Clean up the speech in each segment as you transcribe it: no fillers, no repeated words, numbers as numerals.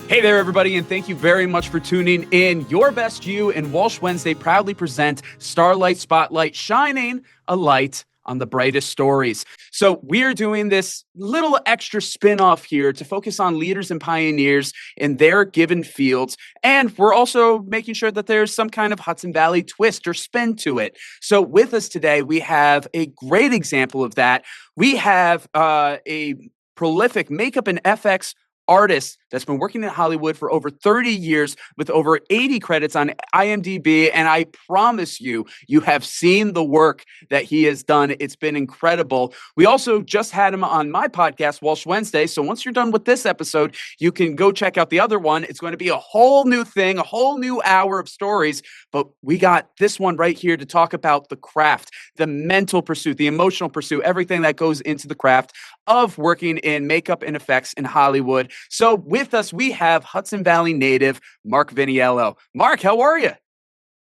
Hey there, everybody, and thank you very much for tuning in. Your Best You and Walsh Wednesday proudly present Starlight Spotlight, shining a light on the brightest stories. So we are doing this little extra spin-off here to focus on leaders and pioneers in their given fields. And we're also making sure that there's some kind of Hudson Valley twist or spin to it. So with us today, we have a great example of that. We have a prolific makeup and FX artist that's been working in Hollywood for over 30 years with over 80 credits on IMDb. And I promise you, you have seen the work that he has done. It's been incredible. We also just had him on my podcast, Walsh Wednesday. So once you're done with this episode, you can go check out the other one. It's going to be a whole new thing, a whole new hour of stories. But we got this one right here to talk about the craft, the mental pursuit, the emotional pursuit, everything that goes into the craft of working in makeup and effects in Hollywood. So with us, we have Hudson Valley native Mark Viniello. Mark, how are you?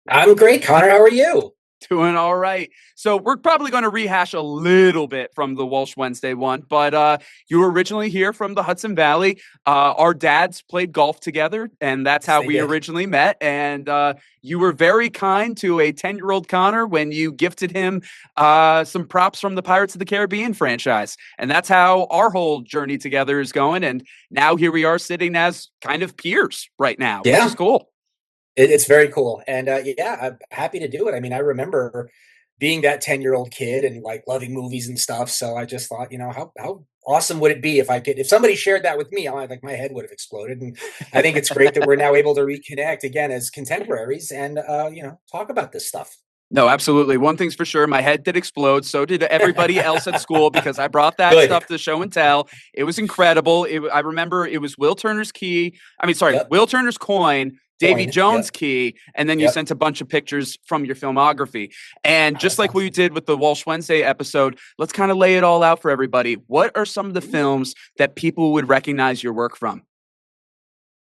I'm great, Connor. How are you? Doing all right. So we're probably going to rehash a little bit from the Walsh Wednesday one, but you were originally here from the Hudson Valley. Our dads played golf together, and that's Yes, how they we did. originally met. And you were very kind to a 10-year-old Connor when you gifted him some props from the Pirates of the Caribbean franchise. And that's how our whole journey together is going. And now here we are sitting as kind of peers right now, which is Yeah, cool. it's very cool. And yeah, I'm happy to do it. I mean, I remember being that 10-year-old kid and like loving movies and stuff. So I just thought, how awesome would it be if somebody shared that with me, like my head would have exploded. And I think it's great that we're now able to reconnect again as contemporaries and, talk about this stuff. No, absolutely. One thing's for sure, my head did explode. So did everybody else at school because I brought that Good. stuff to show and tell. It was incredible. I remember it was Will Turner's key. Yep. Will Turner's coin, Davy Coin. Jones' Yep. key, and then you Yep. sent a bunch of pictures from your filmography. And Oh, just that's like what you awesome. did with the Walsh Wednesday episode, let's kind of lay it all out for everybody. What are some of the films that people would recognize your work from?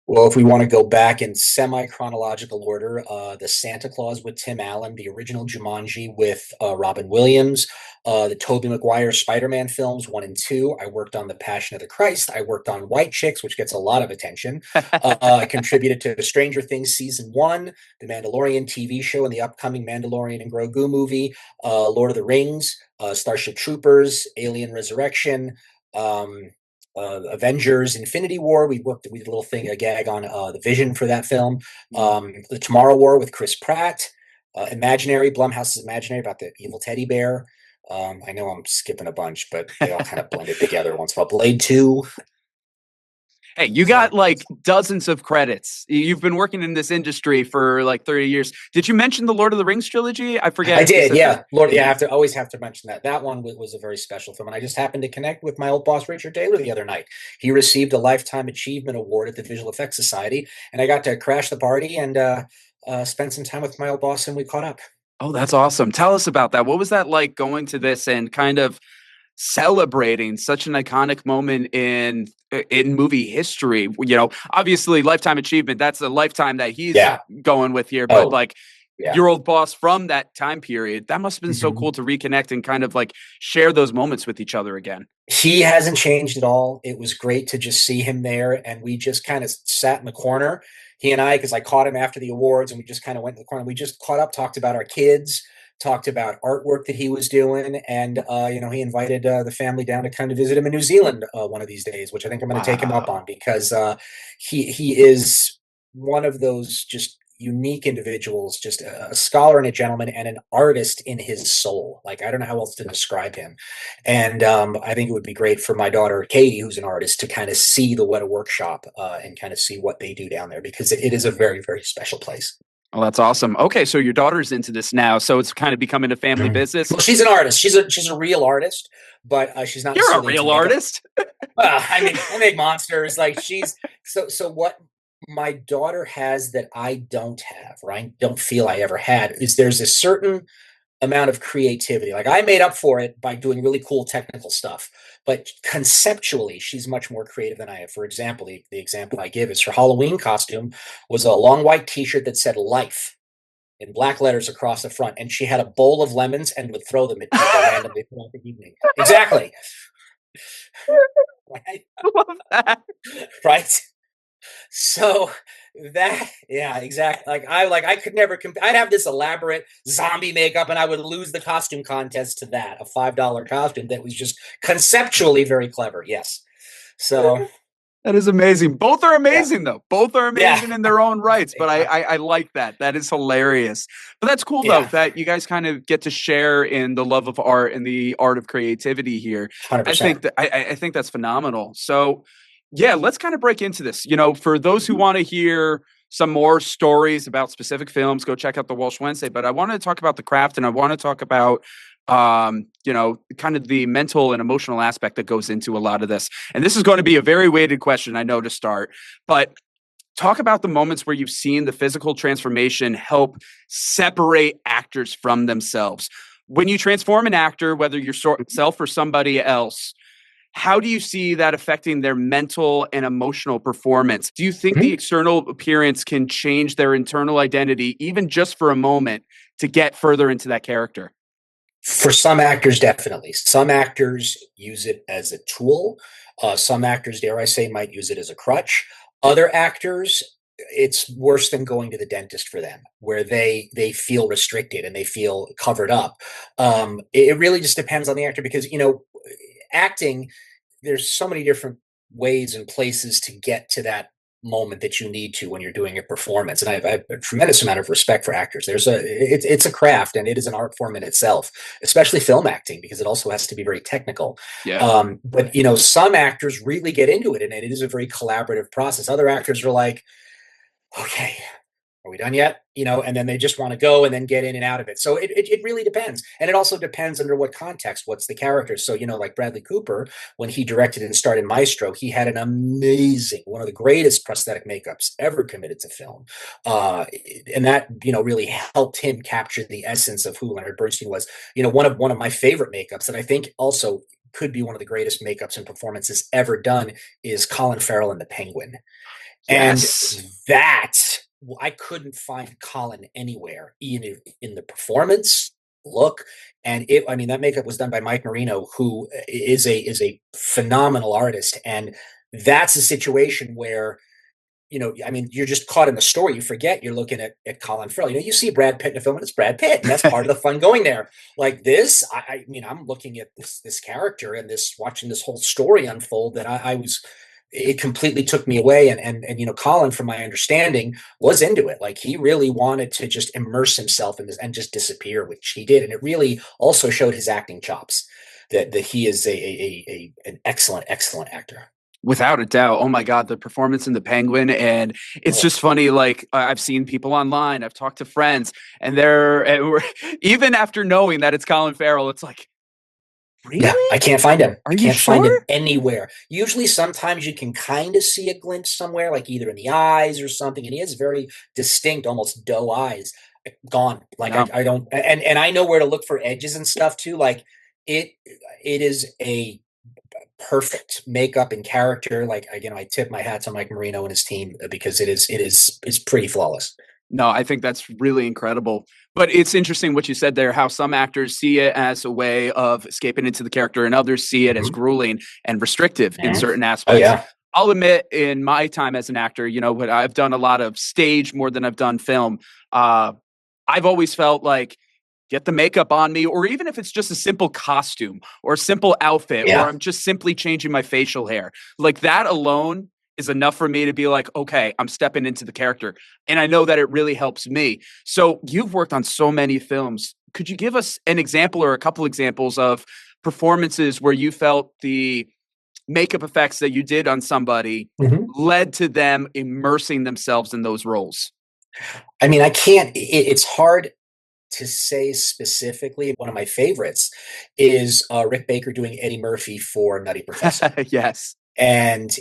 Well, if we want to go back in semi-chronological order, the Santa Claus with Tim Allen, the original Jumanji with Robin Williams, the Tobey Maguire Spider-Man films 1 and 2. I worked on The Passion of the Christ. I worked on White Chicks, which gets a lot of attention. I contributed to Stranger Things season 1, the Mandalorian TV show, and the upcoming Mandalorian and Grogu movie, Lord of the Rings, Starship Troopers, Alien Resurrection. Um, Avengers Infinity War. We did a little thing, a gag on the vision for that film. The Tomorrow War with Chris Pratt. Imaginary, Blumhouse's Imaginary, about the evil teddy bear. I know I'm skipping a bunch, but they all kind of blended together once in a while. Blade 2. Hey, you got So like dozens of credits. You've been working in this industry for like 30 years. Did you mention the Lord of the Rings trilogy? I forget I if you did, said that. yeah. Lord, yeah, I always have to mention that. That one was a very special film. And I just happened to connect with my old boss, Richard Taylor, the other night. He received a Lifetime Achievement Award at the Visual Effects Society. And I got to crash the party and spend some time with my old boss, and we caught up. Oh, that's awesome. Tell us about that. What was that like going to this and kind of celebrating such an iconic moment in movie history? Obviously Lifetime Achievement, that's a lifetime that he's Yeah. going with here, but Oh, like yeah. your old boss from that time period, that must have been so Mhm. cool to reconnect and kind of like share those moments with each other again. He hasn't changed at all. It was great to just see him there, and we just kind of sat in the corner, he and I, because I caught him after the awards, and we just kind of went in the corner. We just caught up, talked about our kids, talked about artwork that he was doing, and he invited the family down to kind of visit him in New Zealand one of these days, which I think I'm going to take him up on Wow. because he is one of those just unique individuals, just a scholar and a gentleman and an artist in his soul. Like, I don't know how else to describe him. And I think it would be great for my daughter, Katie, who's an artist, to kind of see the Weta Workshop and kind of see what they do down there, because it is a very, very special place. Oh, that's awesome. Okay, so your daughter's into this now, so it's kind of becoming a family business. Well, she's an artist. She's a real artist, but she's not You're a necessarily into real makeup. artist. I mean, I make monsters. Like, she's so what my daughter has that I don't have, or I don't feel I ever had, is there's a certain amount of creativity. Like, I made up for it by doing really cool technical stuff, but conceptually, she's much more creative than I am. For example, the example I give is her Halloween costume was a long white T-shirt that said "Life" in black letters across the front, and she had a bowl of lemons and would throw them at people randomly throughout the evening. Exactly. Right. I love that. Right. So that, yeah, exactly. I could never I'd have this elaborate zombie makeup and I would lose the costume contest to that, a $5 costume that was just conceptually very clever. Yes. So That is amazing. Both are yeah. amazing, though. Both are Yeah. amazing in their own rights. But I, Yeah. I, I like that. That is hilarious. But that's cool, though, Yeah. that you guys kind of get to share in the love of art and the art of creativity here. I 100%. think that I think that's phenomenal. So, yeah, let's kind of break into this. For those who want to hear some more stories about specific films, go check out the Walsh Wednesday. But I wanted to talk about the craft, and I want to talk about kind of the mental and emotional aspect that goes into a lot of this. And this is going to be a very weighted question, I know, to start, but talk about the moments where you've seen the physical transformation help separate actors from themselves. When you transform an actor, whether yourself or somebody else, how do you see that affecting their mental and emotional performance? Do you think the Mhm. external appearance can change their internal identity, even just for a moment, to get further into that character? For some actors, definitely. Some actors use it as a tool. Some actors, dare I say, might use it as a crutch. Other actors, it's worse than going to the dentist for them, where they feel restricted and they feel covered up. It really just depends on the actor because acting, there's so many different ways and places to get to that moment that you need to when you're doing a performance. And I have a tremendous amount of respect for actors. It's a craft and it is an art form in itself, especially film acting, because it also has to be very technical. Yeah. But some actors really get into it and it is a very collaborative process. Other actors are like, okay, are we done yet? And then they just want to go and then get in and out of it. So it really depends. And it also depends under what context, what's the character. So, like Bradley Cooper, when he directed and starred in Maestro, he had an amazing, one of the greatest prosthetic makeups ever committed to film. And that, really helped him capture the essence of who Leonard Bernstein was. One of my favorite makeups that I think also could be one of the greatest makeups and performances ever done is Colin Farrell in The Penguin. And Yes. that I couldn't find Colin anywhere, in the performance, look, and that makeup was done by Mike Marino, who is a phenomenal artist. And that's a situation where, you're just caught in the story. You forget you're looking at Colin Farrell. You see Brad Pitt in a film and it's Brad Pitt, and that's part of the fun going there. Like this, I'm looking at this character and watching this whole story unfold that it completely took me away. And Colin, from my understanding, was into it. Like he really wanted to just immerse himself in this and just disappear, which he did. And it really also showed his acting chops, that he is an excellent actor. Without a doubt. Oh my God, the performance in The Penguin. And it's Oh, just funny. Like, I've seen people online, I've talked to friends, and even after knowing that it's Colin Farrell, it's like, yeah, really? I can't find him. Are I you can't find him sure? anywhere. Usually, sometimes you can kind of see a glimpse somewhere, like either in the eyes or something. And he has very distinct, almost doe eyes. Gone. Like Yeah. I don't, and I know where to look for edges and stuff too. Like it, it is a perfect makeup and character. Like I tip my hat to Mike Marino and his team because it's pretty flawless. No, I think that's really incredible. But it's interesting what you said there, how some actors see it as a way of escaping into the character and others see it as Mhm. grueling and restrictive in Mhm. certain Oh aspects. yeah. I'll admit, in my time as an actor, what I've done a lot of stage more than I've done film. Uh, I've always felt like, get the makeup on me, or even if it's just a simple costume or a simple outfit, or Yeah. I'm just simply changing my facial hair, like that alone is enough for me to be like, okay, I'm stepping into the character. And I know that it really helps me. So you've worked on so many films. Could you give us an example or a couple examples of performances where you felt the makeup effects that you did on somebody Mhm. led to them immersing themselves in those roles? I can't. It's hard to say specifically. One of my favorites is Rick Baker doing Eddie Murphy for Nutty Professor. Yes. And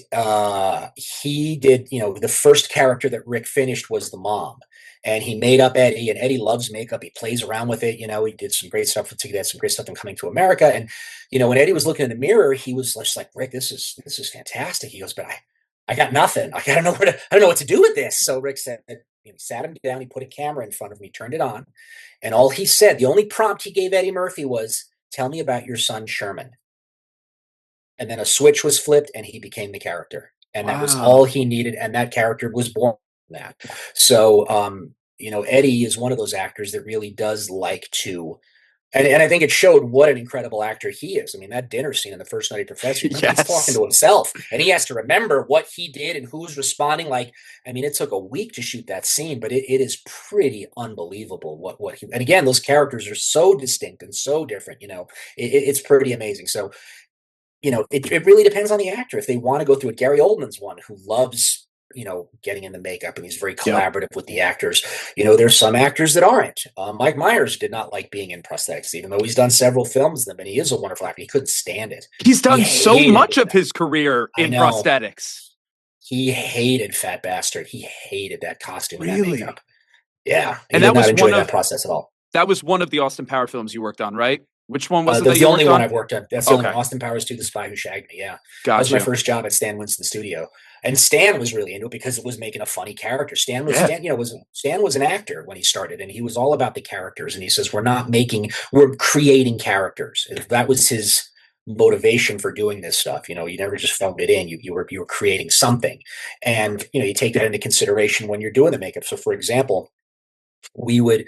he did, the first character that Rick finished was the mom. And he made up Eddie, and Eddie loves makeup. He plays around with it. He did some great stuff. He did some great stuff in Coming to America. And when Eddie was looking in the mirror, he was just like, Rick, this is fantastic. He goes, but I got nothing. I don't know I don't know what to do with this. So Rick said, sat him down. He put a camera in front of me, turned it on, and all he said, the only prompt he gave Eddie Murphy was, "Tell me about your son Sherman." And then a switch was flipped and he became the character. and that was all Wow. he needed, and that character was born from that. So, Eddie is one of those actors that really does like to, and I think it showed what an incredible actor he is. I mean, that dinner scene in the first Nutty Professor, remember, he's talking Yes. to himself and he has to remember what he did and who's responding. Like, I mean, it took a week to shoot that scene, but it is pretty unbelievable what he, and again, those characters are so distinct and so different, it's pretty amazing. So, it really depends on the actor. If they want to go through it, Gary Oldman's one who loves, getting in the makeup and he's very Yep. collaborative with the actors. There's some actors that aren't. Mike Myers did not like being in prosthetics, even though he's done several films with them and he is a wonderful actor. He couldn't stand it. He's He done so hated much doing of that. his career I in know. prosthetics. He hated Fat Bastard. He hated that costume and that Really? makeup. Yeah. He And did that not was enjoy one that of process at all. that was one of the Austin Power films you worked on, right? Which one was it That's that the you only worked one on? I've worked on. That's the only one. Okay. Austin Powers 2, The Spy Who Shagged Me. Yeah. That was my Gotcha. first job at Stan Winston Studio. And Stan was really into it because it was making a funny character. Yeah. Stan was an actor when he started, and he was all about the characters. And he says, we're creating characters. That was his motivation for doing this stuff. You never just phoned it in. You were creating something. And you take that into consideration when you're doing the makeup. So for example, we would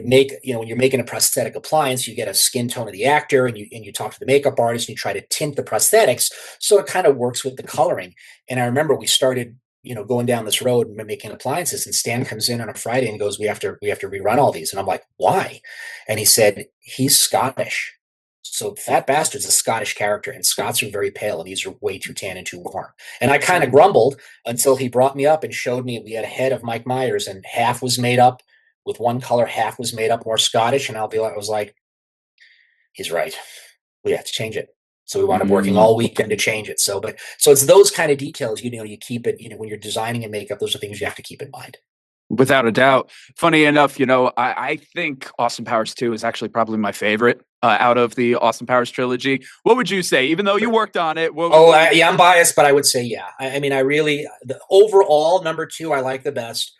make, when you're making a prosthetic appliance, you get a skin tone of the actor and you talk to the makeup artist and you try to tint the prosthetics so it kind of works with the coloring. And I remember we started going down this road and making appliances, and Stan comes in on a Friday and goes, we have to rerun all these. And I'm like, why? And he said, he's Scottish. So Fat Bastard's a Scottish character, and Scots are very pale, and these are way too tan and too warm. And I kind of grumbled until he brought me up and showed me we had a head of Mike Myers, and half was made up with one color, half was made up more Scottish. And I was like, he's right. We have to change it. So we wound up working Mm. all weekend to change it. So it's those kind of details, you keep it, when you're designing a makeup, those are things you have to keep in mind. Without a doubt. Funny enough, I think Austin Powers 2 is actually probably my favorite out of the Austin Powers trilogy. What would you say? Even though you worked on it, Yeah, I'm biased, but I would say, yeah. I mean, the overall number two, I like the best.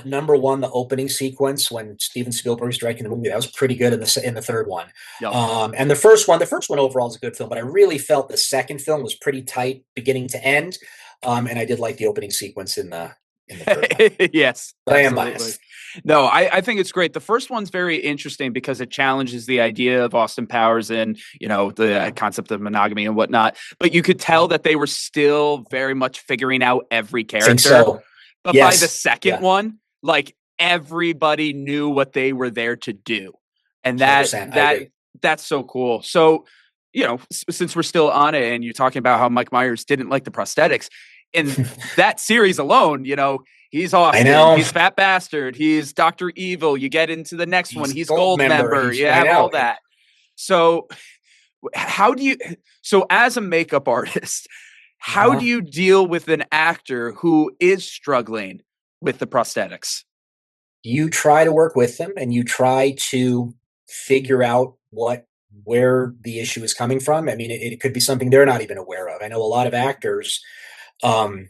Number one, the opening sequence when Steven Spielberg was directing the movie, that was pretty good in the third one. Yep. And the first one overall is a good film, but I really felt the second film was pretty tight, beginning to end. And I did like the opening sequence in the third one. Yes, But I am absolutely. biased. No, I think it's great. The first one's very interesting because it challenges the idea of Austin Powers and, the concept of monogamy and whatnot. But you could tell that they were still very much figuring out every I think character. so. But by the Yes. second Yeah. one, like everybody knew what they were there to do. And 100%. I agree. that's so cool. So, since we're still on it and you're talking about how Mike Myers didn't like the prosthetics, in that series alone, he's I Austin, know. he's Fat Bastard, he's Dr. Evil. You get into the next one, he's Gold Member. You I have all know. that. So so as a makeup artist, how do you deal with an actor who is struggling with the prosthetics? You try to work with them and you try to figure out where the issue is coming from. I mean, it could be something they're not even aware of. I know a lot of actors um,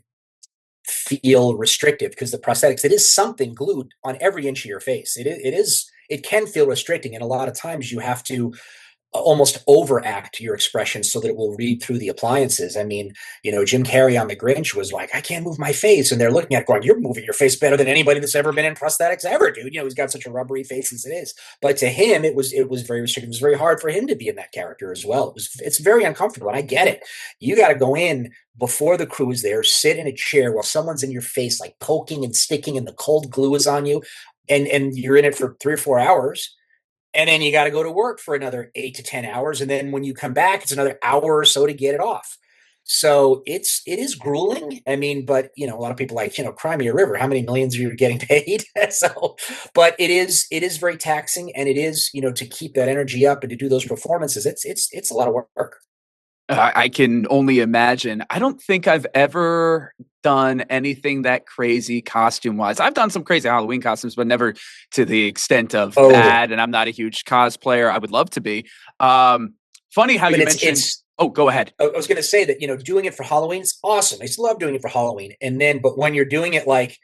feel restrictive because the prosthetics, it is something glued on every inch of your face. It can feel restricting. And a lot of times you have to almost overact your expression so that it will read through the appliances. I mean, Jim Carrey on The Grinch was like, I can't move my face. And they're looking at it going, you're moving your face better than anybody that's ever been in prosthetics ever, dude. He's got such a rubbery face as it is. But to him, it was very restrictive. It was very hard for him to be in that character as well. It's very uncomfortable. And I get it. You got to go in before the crew is there, sit in a chair while someone's in your face, like poking and sticking, and the cold glue is on you. And you're in it for 3 or 4 hours. And then you got to go to work for another 8 to 10 hours. And then when you come back, it's another hour or so to get it off. So it is grueling. I mean, but a lot of people like, cry me a river. How many millions are you getting paid? But it is very taxing, and it is, to keep that energy up and to do those performances. It's a lot of work. I can only imagine. I don't think I've ever done anything that crazy costume wise. I've done some crazy Halloween costumes, but never to the extent of that. And I'm not a huge cosplayer. I would love to be. Funny how but you mentioned. Oh, go ahead. I was going to say that, doing it for Halloween is awesome. I still love doing it for Halloween. But when you're doing it like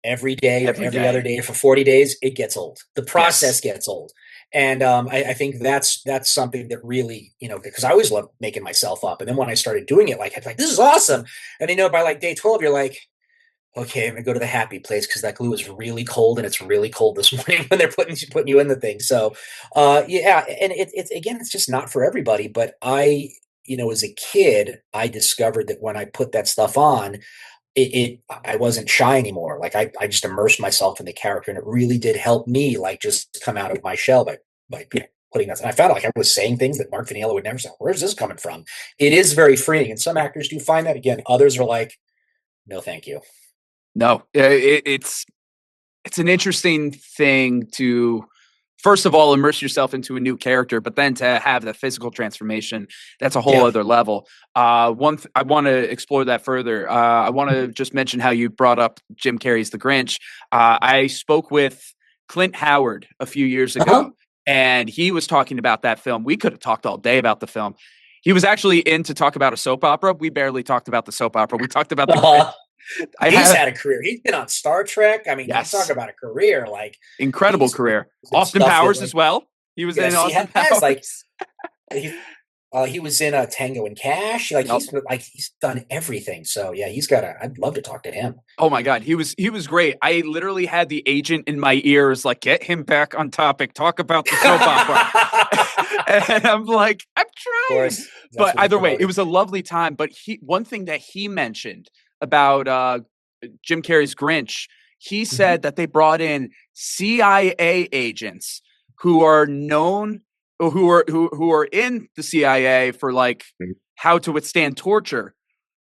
every day or every other day for 40 days, it gets old. The process gets old. And I think that's something that really, because I always loved making myself up. And then when I started doing it, like, I'm like, this is awesome. And by like day 12, you're like, okay, I'm gonna go to the happy place because that glue is really cold and it's really cold this morning when they're putting you in the thing. So, yeah, and it's again, it's just not for everybody. But as a kid, I discovered that when I put that stuff on, I wasn't shy anymore. Like I just immersed myself in the character, and it really did help me like just come out of my shell by putting that. And I found out like I was saying things that Mark Viniello would never say. Where's this coming from? It is very freeing, and some actors do find that. Again, others are like, no, thank you. No, it's an interesting thing to first of all immerse yourself into a new character, but then to have the physical transformation, that's a whole Yeah. other level. I want to explore that further. I want to just mention how you brought up Jim Carrey's The Grinch. I spoke with Clint Howard a few years Uh-huh. ago, and he was talking about that film. We could have talked all day about the film. He was actually in to talk about a soap opera. We barely talked about the soap opera. We talked about the Grinch. I He's have had a career. He's been on Star Trek. I mean, you talk yes, about a career. Like incredible he's career. in Austin stuff that Powers as like well. He was in yes, he Austin has. Like Powers. he was in Tango and Cash. Like Yep. he's done everything. So yeah, he's got a. I'd love to talk to him. Oh my god, he was great. I literally had the agent in my ears like, "Get him back on topic. Talk about the soap opera." Of And I'm like, "I'm trying." course, that's But what he's either way, it promoting. was a lovely time, but one thing that he mentioned about Jim Carrey's Grinch, he Mhm. said that they brought in CIA agents who are known who are in the CIA for like how to withstand torture.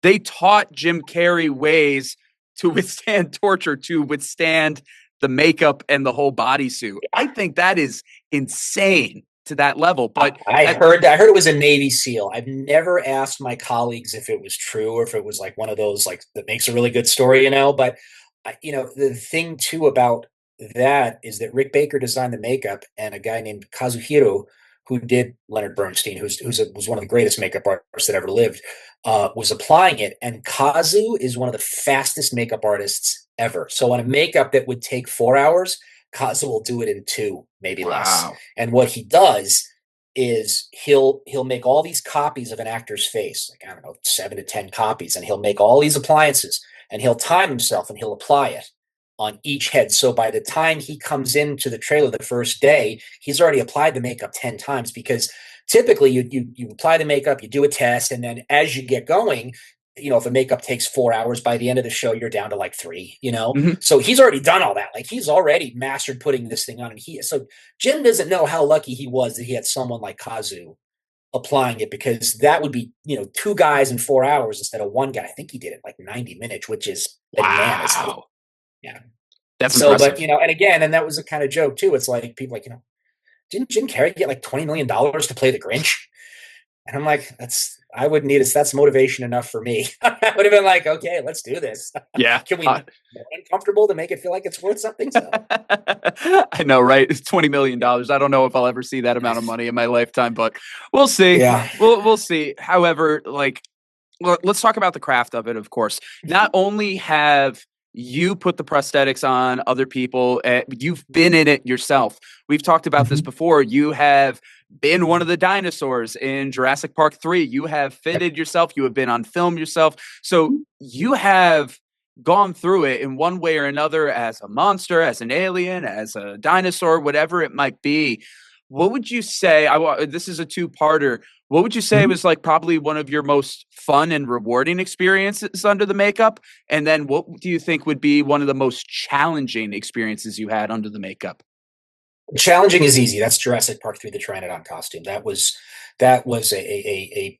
They taught Jim Carrey ways to withstand torture, to withstand the makeup and the whole bodysuit. I think that is insane to that level. But I heard it was a Navy SEAL. I've never asked my colleagues if it was true or if it was like one of those like that makes a really good story, But the thing too about that is that Rick Baker designed the makeup, and a guy named Kazuhiro, who did Leonard Bernstein, was one of the greatest makeup artists that ever lived, was applying it. And Kazu is one of the fastest makeup artists ever. So on a makeup that would take 4 hours, Kazu will do it in two, maybe less. wow. And what he does is he'll make all these copies of an actor's face, like I don't know, 7 to 10 copies, and he'll make all these appliances, and he'll time himself, and he'll apply it on each head. So by the time he comes into the trailer the first day, he's already applied the makeup 10 times, because typically you apply the makeup, you do a test, and then as you get going, if a makeup takes 4 hours, by the end of the show, you're down to like three, Mhm. So he's already done all that. Like he's already mastered putting this thing on. And so Jim doesn't know how lucky he was that he had someone like Kazu applying it, because that would be, two guys in 4 hours instead of one guy. I think he did it like 90 minutes, which is bananas. Wow. Yeah. That's So, but, impressive. and again, and that was a kind of joke too. It's like people like, didn't Jim Carrey get like $20 million to play the Grinch? And I'm like, I wouldn't need it. That's motivation enough for me. I would have been like, okay, let's do this. Yeah. Can we make it more uncomfortable to make it feel like it's worth something? So I know, right? It's $20 million. I don't know if I'll ever see that amount of money in my lifetime, but we'll see. yeah. We'll see. However, like let's talk about the craft of it, of course. Not only have you put the prosthetics on other people, you've been in it yourself. We've talked about this Mhm. before. You have been one of the dinosaurs in Jurassic Park 3. You have fitted yourself. You have been on film yourself. So you have gone through it in one way or another as a monster, as an alien, as a dinosaur, whatever it might be. What would you say? This is a two-parter. What would you say Mhm. was like probably one of your most fun and rewarding experiences under the makeup? And then what do you think would be one of the most challenging experiences you had under the makeup? Challenging is easy. That's Jurassic Park 3, the Pteranodon costume. That was a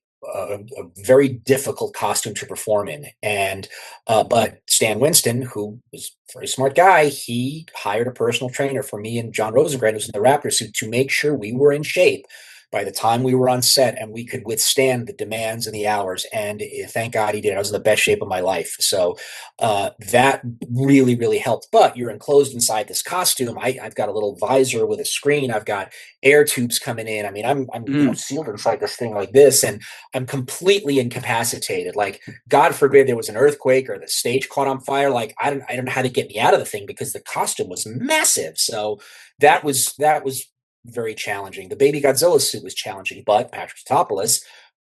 very difficult costume to perform in. And but Stan Winston, who was a very smart guy, he hired a personal trainer for me and John Rosengren, who's in the Raptor suit, to make sure we were in shape by the time we were on set and we could withstand the demands and the hours. And thank God he did. I was in the best shape of my life. So that really, really helped. But you're enclosed inside this costume. I've got a little visor with a screen. I've got air tubes coming in. I mean, I'm Mm, sealed inside this thing like this, and I'm completely incapacitated. Like, God forbid there was an earthquake or the stage caught on fire. Like, I don't know how to get me out of the thing because the costume was massive. So that was very challenging. The Baby Godzilla suit was challenging, but Patrick Tatopoulos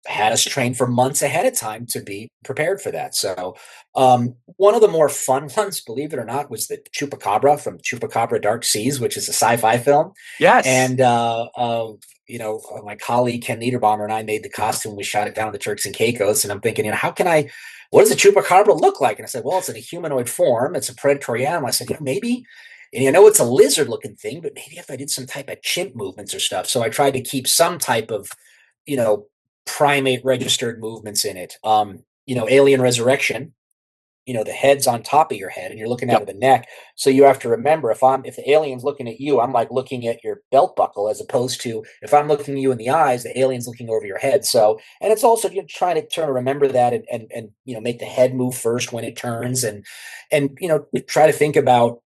had us train for months ahead of time to be prepared for that. So, one of the more fun ones, believe it or not, was the Chupacabra from Chupacabra Dark Seas, which is a sci-fi film. Yes. And my colleague Ken Niederbaumer and I made the costume. We shot it down at the Turks and Caicos, and I'm thinking, how can I? What does a chupacabra look like? And I said, well, it's in a humanoid form. It's a predatory animal. I said, maybe. And it's a lizard-looking thing, but maybe if I did some type of chimp movements or stuff. So I tried to keep some type of, you know, primate registered movements in it. Alien Resurrection, the head's on top of your head and you're looking out Yep. of the neck. So you have to remember, if the alien's looking at you, I'm like looking at your belt buckle, as opposed to if I'm looking you in the eyes, the alien's looking over your head. So, and it's also, you're trying to remember that, and make the head move first when it turns, and try to think about,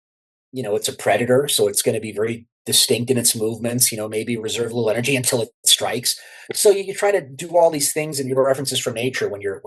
it's a predator, so it's going to be very distinct in its movements, maybe reserve a little energy until it strikes. So you try to do all these things and your references from nature when you're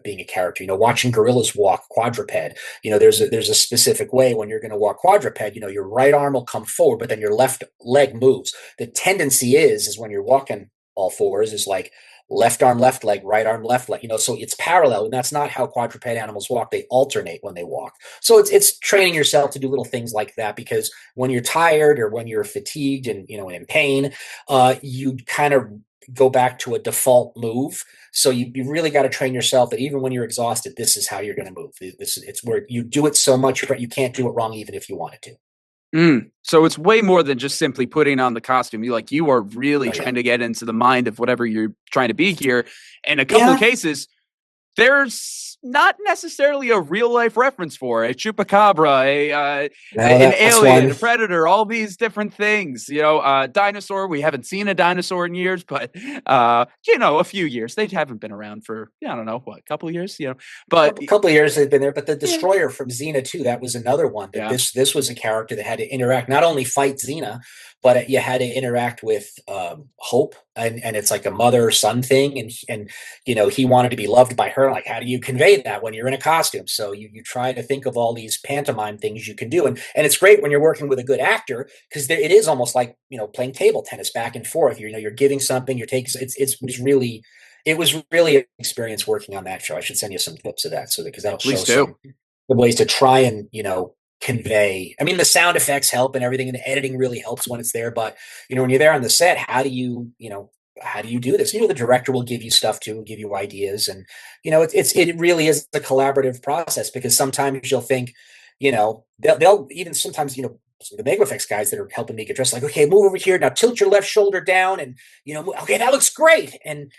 being a character, watching gorillas walk quadruped. There's a specific way when you're going to walk quadruped, your right arm will come forward, but then your left leg moves. The tendency is when you're walking all fours is like left arm, left leg, right arm, left leg, so it's parallel. And that's not how quadruped animals walk. They alternate when they walk. So it's training yourself to do little things like that, because when you're tired or when you're fatigued and, in pain, you kind of go back to a default move. So you really got to train yourself that even when you're exhausted, this is how you're going to move. It's where you do it so much, you can't do it wrong, even if you wanted to. So it's way more than just simply putting on the costume. You are really Oh, yeah. trying to get into the mind of whatever you're trying to be here. In a couple of Yeah. cases, there's not necessarily a real life reference for a chupacabra, an alien, a predator, all these different things. Dinosaur. We haven't seen a dinosaur in years, but a few years. They haven't been around for I don't know what, a couple of years. But a couple of years they've been there. But the Destroyer from Xena 2, that was another one that this was a character that had to interact, not only fight Xena, but you had to interact with Hope, and it's like a mother-son thing, and he wanted to be loved by her. Like, how do you convey that when you're in a costume? So you try to think of all these pantomime things you can do, and it's great when you're working with a good actor, because it is almost like playing table tennis back and forth. You're giving something, you're taking. It was really an experience working on that show. I should send you some clips of that, because that'll show some ways to try and convey. I mean, the sound effects help and everything, and the editing really helps when it's there. But when you're there on the set, how do you do this? The director will give you stuff too, give you ideas, and it really is a collaborative process, because sometimes you'll think, they'll even sometimes the Mega Effects guys that are helping me get dressed, like, okay, move over here now, tilt your left shoulder down, and okay, that looks great. And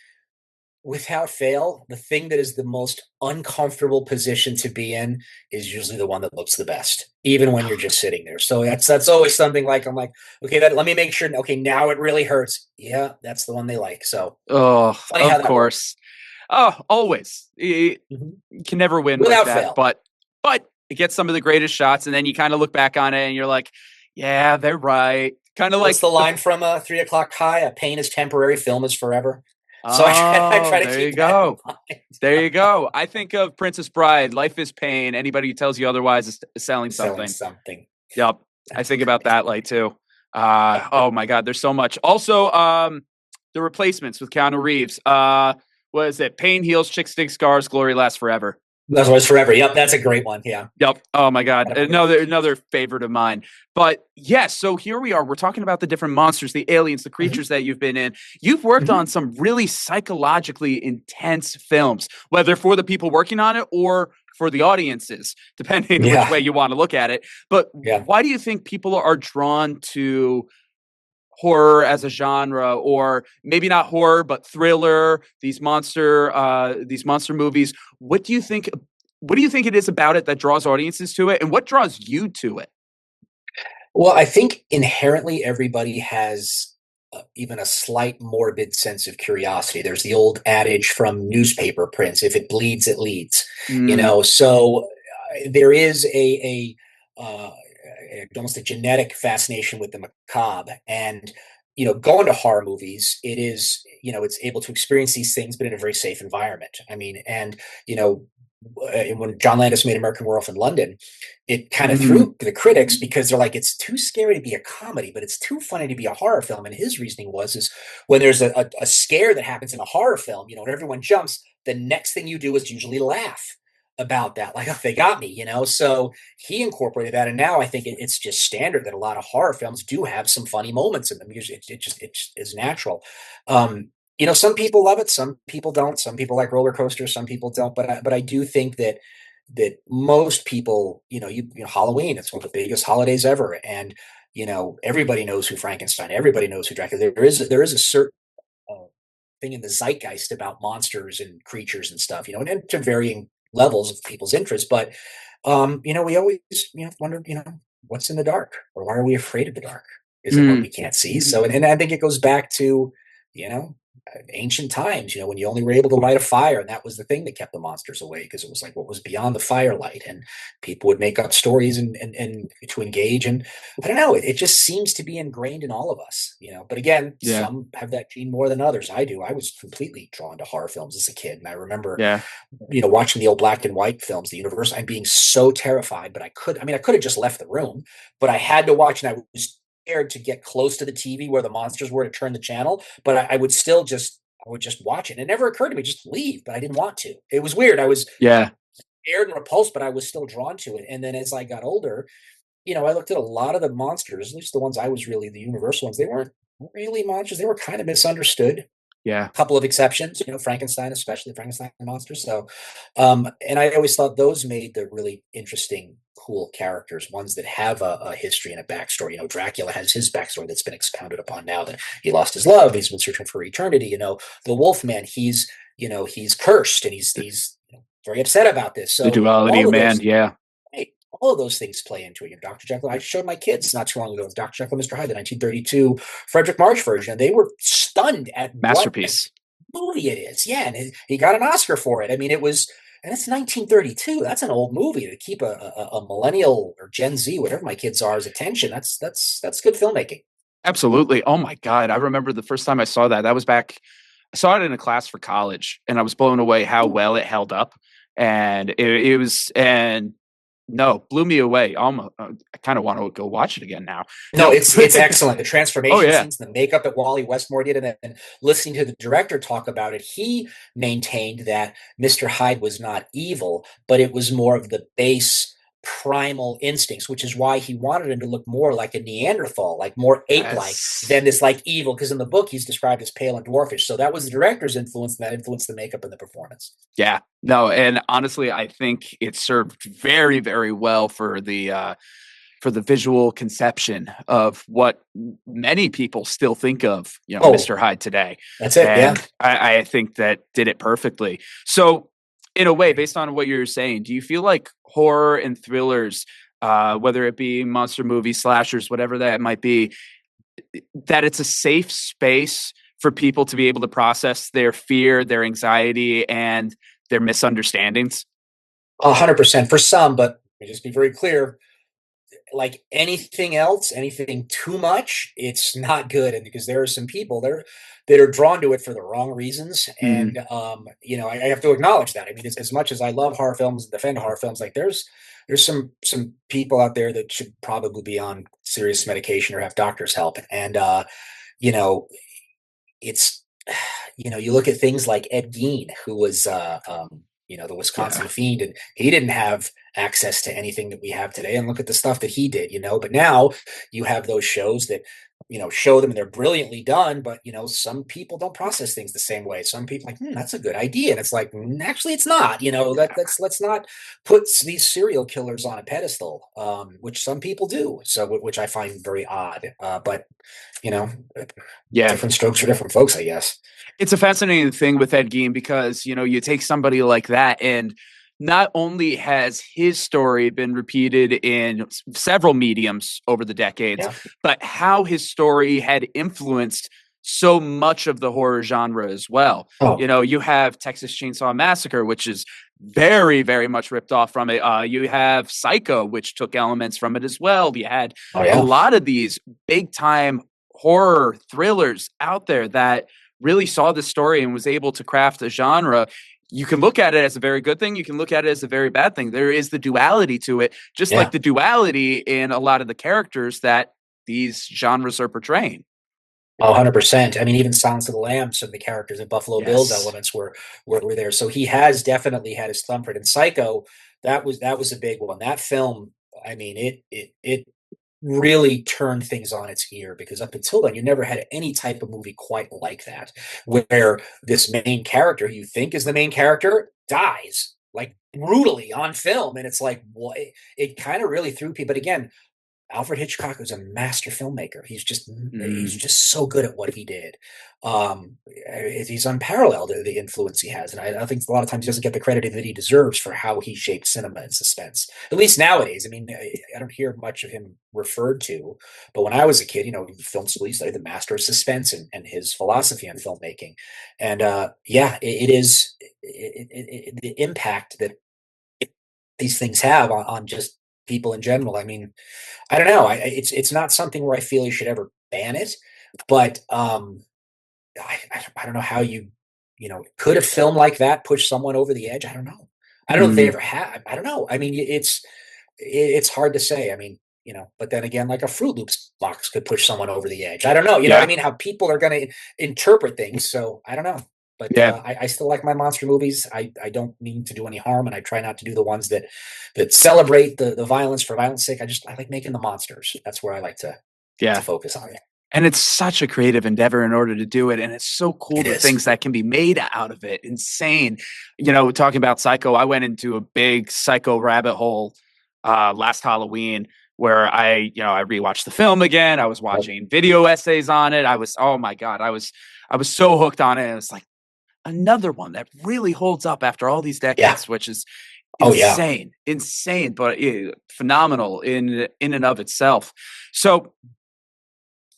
without fail, the thing that is the most uncomfortable position to be in is usually the one that looks the best, even when you're just sitting there. So that's always something, like, I'm like, okay, let me make sure. Okay, now it really hurts. Yeah, that's the one they like. So, of course. Oh, always. You can never win without like that, fail. but it gets some of the greatest shots, and then you kind of look back on it and you're like, yeah, they're right. Kind of What's like the line from 3 O'Clock High? A pain is temporary, film is forever. So Oh, I try to there keep you that go. in mind. There you go. I think of Princess Bride. Life is pain. Anybody who tells you otherwise is selling something. Yep. I think about that light too. Oh my God, there's so much. Also, The Replacements with Keanu Reeves. What is it? Pain heals, chick stick scars, glory lasts forever. That's what's forever. Yep, that's a great one. Yeah. Yep. Oh my God, another favorite of mine. But yes, so here we are. We're talking about the different monsters, the aliens, the creatures that you've been in. You've worked on some really psychologically intense films, whether for the people working on it or for the audiences, depending which way you want to look at it. But why do you think people are drawn to horror as a genre, or maybe not horror, but thriller, these monster movies? What do you think it is about it that draws audiences to it, and what draws you to it? Well, I think inherently everybody has even a slight morbid sense of curiosity. There's the old adage from newspaper prints: if it bleeds, it leads. So there is almost a genetic fascination with the macabre, and going to horror movies, it's able to experience these things, but in a very safe environment. I mean, and when John Landis made American Werewolf in London, it kind of Mm, threw the critics because they're like, it's too scary to be a comedy, but it's too funny to be a horror film. And his reasoning is when there's a scare that happens in a horror film, when everyone jumps, the next thing you do is usually laugh about that, like, oh, they got me, So he incorporated that, and now I think it's just standard that a lot of horror films do have some funny moments in them. It just is natural. Some people love it, some people don't. Some people like roller coasters, some people don't. But I do think that most people, Halloween, it's one of the biggest holidays ever, and everybody knows who Frankenstein, everybody knows who Dracula. There is a certain uh, thing in the zeitgeist about monsters and creatures and stuff, and to varying levels of people's interest. But we always, wonder, what's in the dark, or why are we afraid of the dark? Is it what mm, we can't see? So, and I think it goes back to, you know, ancient times, when you only were able to light a fire, and that was the thing that kept the monsters away, because it was like what was beyond the firelight, and people would make up stories and to engage. And I don't know, it just seems to be ingrained in all of us, But again, yeah, some have that gene more than others. I do. I was completely drawn to horror films as a kid, and I remember, yeah. watching the old black and white films, the Universal, and being so terrified. But I could have just left the room, but I had to watch, and I was scared to get close to the TV where the monsters were to turn the channel. But I would still I would just watch it. It never occurred to me just to leave, but I didn't want to. It was weird. I was Yeah. scared and repulsed, but I was still drawn to it. And then as I got older, I looked at a lot of the monsters, at least the ones I was really the Universal ones. They weren't really monsters. They were kind of misunderstood. Yeah. Couple of exceptions, Frankenstein, especially Frankenstein monsters. So, and I always thought those made the really interesting, cool characters, ones that have a history and a backstory. Dracula has his backstory that's been expounded upon now that he lost his love. He's been searching for eternity. The Wolfman, he's cursed, and he's very upset about this. The So duality all of of man. those Yeah. Right. All of those things play into it. Dr. Jekyll. I showed my kids not too long ago Dr. Jekyll, Mr. Hyde, the 1932 Frederick March version, and they were stunned at what a Masterpiece. movie it is. Yeah, and he got an Oscar for it. I mean, it was, and it's 1932. That's an old movie to keep a millennial or Gen Z, whatever my kids are's attention. That's good filmmaking. Absolutely. Oh my God. I remember the first time I saw that. That was back, I saw it in a class for college, and I was blown away how Ooh. well it held up. And it was, and no, blew me away. Almost, I kind of want to go watch it again now. No, No. it's excellent. The Oh transformation yeah. scenes, the makeup that Wally Westmore did, and then listening to the director talk about it, he maintained that Mr. Hyde was not evil, but it was more of the base primal instincts, which is why he wanted him to look more like a Neanderthal, like more ape-like Yes. than this like evil. Because in the book, he's described as pale and dwarfish. So that was the director's influence, and that influenced the makeup and the performance. Yeah. No, and honestly, I think it served very, very well for the visual conception of what many people still think of, Oh, Mr. Hyde today. that's it. Yeah. And I think that did it perfectly. So, in a way, based on what you're saying, do you feel like horror and thrillers, whether it be monster movies, slashers, whatever that might be, that it's a safe space for people to be able to process their fear, their anxiety, and their misunderstandings? 100% for some, but let me just be very clear, like anything else, anything too much, it's not good. And because there are some people there that are drawn to it for the wrong reasons. Mm, And I have to acknowledge that. I mean, as much as I love horror films and defend horror films, like there's some people out there that should probably be on serious medication or have doctor's help. And you know, it's you look at things like Ed Gein, who was the yeah. Wisconsin Fiend, and he didn't have access to anything that we have today. And look at the stuff that he did, But now you have those shows that show them, and they're brilliantly done. But some people don't process things the same way. Some people like, that's a good idea, and it's like, actually, it's not. Let's not put these serial killers on a pedestal, which some people do. So, which I find very odd. But you know, Yeah. different strokes for different folks, I guess. It's a fascinating thing with Ed Gein because, you take somebody like that, and not only has his story been repeated in several mediums over the decades, Yeah. but how his story had influenced so much of the horror genre as well. Oh, You have Texas Chainsaw Massacre, which is very, very much ripped off from it. You have Psycho, which took elements from it as well. You had oh a yeah. lot of these big time horror thrillers out there that really saw the story and was able to craft a genre. you can look at it as a very good thing. You can look at it as a very bad thing. There is the duality to it, just like Yeah. the duality in a lot of the characters that these genres are portraying. 100%. I mean, even Silence of the Lambs, some of the characters in Buffalo Bill's Yes. elements were there. So he has definitely had his thumb for it. And Psycho, that was a big one. That film, I mean, it really turned things on its ear because up until then, you never had any type of movie quite like that, where this main character you think is the main character dies like brutally on film, and it's like what it kind of really threw people. But again, Alfred Hitchcock was a master filmmaker. He's Mm, just so good at what he did. He's unparalleled the influence he has, and I think a lot of times he doesn't get the credit that he deserves for how he shaped cinema and suspense. At least nowadays, I mean, I don't hear much of him referred to. But when I was a kid, film school, he studied the master of suspense and his philosophy on filmmaking. And yeah, it is the impact that these things have on just people in general. I mean, I don't know. It's not something where I feel you should ever ban it, but I don't know how could a film like that push someone over the edge? I don't know. I don't know if they mm, ever have. I don't know. I mean, it's hard to say. I mean, but then again, like a Fruit Loops box could push someone over the edge. I don't know. You know what I yeah. mean? How people are going to interpret things. So I don't know. But Yeah. I still like my monster movies. I don't mean to do any harm, and I try not to do the ones that celebrate the violence for violence sake. I like making the monsters. That's where I like to Yeah. focus on it. And it's such a creative endeavor in order to do it. And it's so cool It the is. things that can be made out of it. Insane. Talking about Psycho, I went into a big Psycho rabbit hole last Halloween where I rewatched the film again. I was Yep. watching video essays on it. Oh my God, I was so hooked on it. And it's like another one that really holds up after all these Yeah. decades, which is Oh yeah. insane, but phenomenal in and of itself. So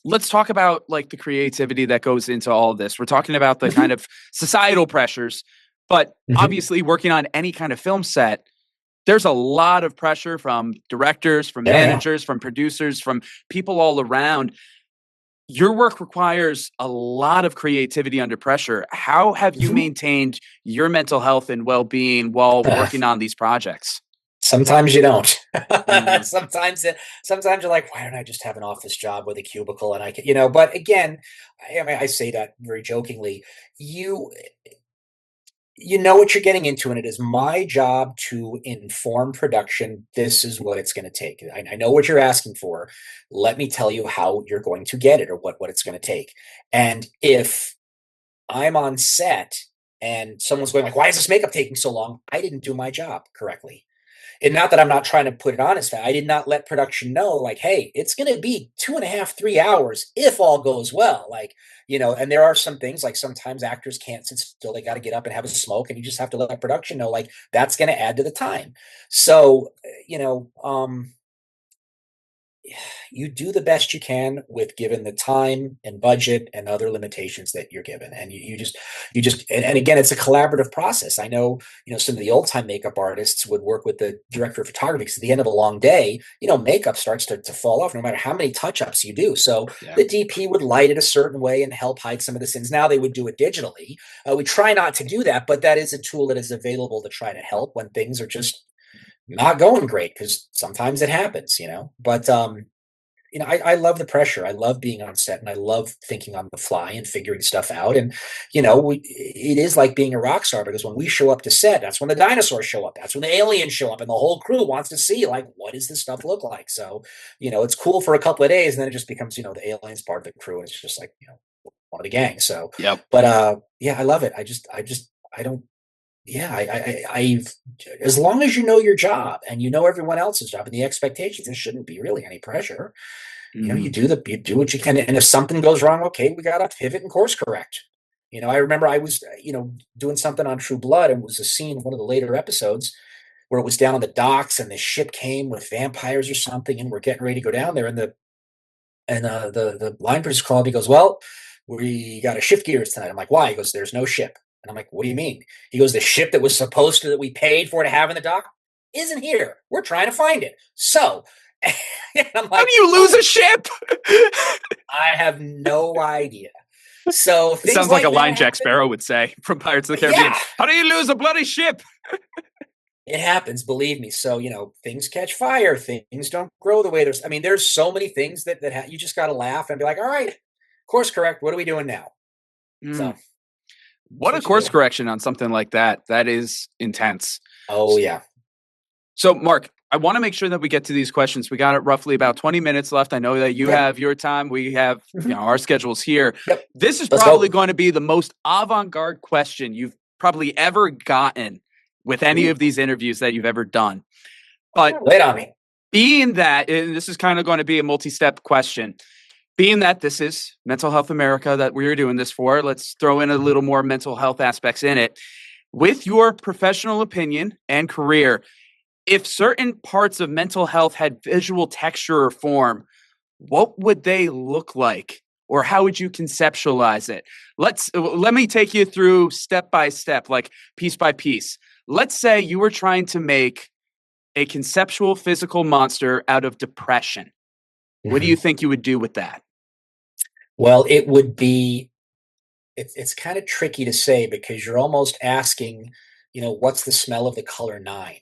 let's talk about like the creativity that goes into all of this. We're talking about the Hmm. kind of societal pressures, but Hmm. obviously working on any kind of film set, there's a lot of pressure from directors, from Yeah. Yeah. managers, from producers, from people all around. Your work requires a lot of creativity under pressure. How have you Hmm. maintained your mental health and well-being while working on these projects? Sometimes you don't. Mm, Sometimes you're like, why don't I just have an office job with a cubicle and I can. But again, I mean, I say that very jokingly. You you know what you're getting into, and it is my job to inform production. This is what it's going to take. I know what you're asking for. Let me tell you how you're going to get it, or what it's going to take. And if I'm on set and someone's going like, "Why is this makeup taking so long?" I didn't do my job correctly. And not that I'm not trying to put it on as fast. I did not let production know, like, hey, it's going to be 2.5, 3 hours if all goes well. And there are some things like sometimes actors can't sit still. They got to get up and have a smoke, and you just have to let production know, like, that's going to add to the time. So, you do the best you can with given the time and budget and other limitations that you're given, and and again, it's a collaborative process. I know, some of the old time makeup artists would work with the director of photography, because at the end of a long day, makeup starts to fall off no matter how many touch-ups you do. So yeah. the DP would light it a certain way and help hide some of the sins. Now they would do it digitally. We try not to do that, but that is a tool that is available to try to help when things are just not going great, because sometimes it happens. But I love the pressure. I love being on set, and I love thinking on the fly and figuring stuff out. And, it is like being a rock star, because when we show up to set, that's when the dinosaurs show up. That's when the aliens show up, and the whole crew wants to see, like, what does this stuff look like? So, it's cool for a couple of days, and then it just becomes, the aliens part of the crew. And it's just like, one of the gang. So, Yep. but, yeah, I love it. I don't, yeah, as long as you know your job and you know everyone else's job and the expectations, there shouldn't be really any pressure. You Mm, do what you can, and if something goes wrong, okay, we got to pivot and course correct. I remember I was, doing something on True Blood, and it was a scene, one of the later episodes, where it was down on the docks, and the ship came with vampires or something, and we're getting ready to go down there, and the line producer called me. He goes, "Well, we got to shift gears tonight." I'm like, "Why?" He goes, "There's no ship." And I'm like, "What do you mean?" He goes, "The ship that was supposed to, that we paid for to have in the dock, isn't here. We're trying to find it." So, and I'm how do like, you lose a "Oh, ship? I have no idea." So It things sounds like a like that line Jack happen. Sparrow would say from Pirates of the Caribbean. Yeah, How do you lose a bloody ship? it happens, believe me. So, things catch fire, things don't grow the way there's, I mean, there's so many things that you just got to laugh and be like, all right, course correct. What are we doing now? So Mm, that's what a what you course do. correction on something like that. That is intense. Oh, yeah. So, Mark, I want to make sure that we get to these questions. We got it roughly about 20 minutes left. I know that you Okay. have your time. We have, Mhm. our schedules here. Yep. This is Let's probably go. going to be the most avant-garde question you've probably ever gotten with any Ooh, of these interviews that you've ever done. But lay it on me. being that, and this is kind of going to be a multi-step question, being that this is Mental Health America that we're doing this for, let's throw in a little more mental health aspects in it. With your professional opinion and career, if certain parts of mental health had visual texture or form, what would they look like? Or how would you conceptualize it? Let me take you through step by step, like piece by piece. Let's say you were trying to make a conceptual physical monster out of depression. What do you Mhm. think you would do with that? Well, it would be, it's kind of tricky to say because you're almost asking, what's the smell of the color nine?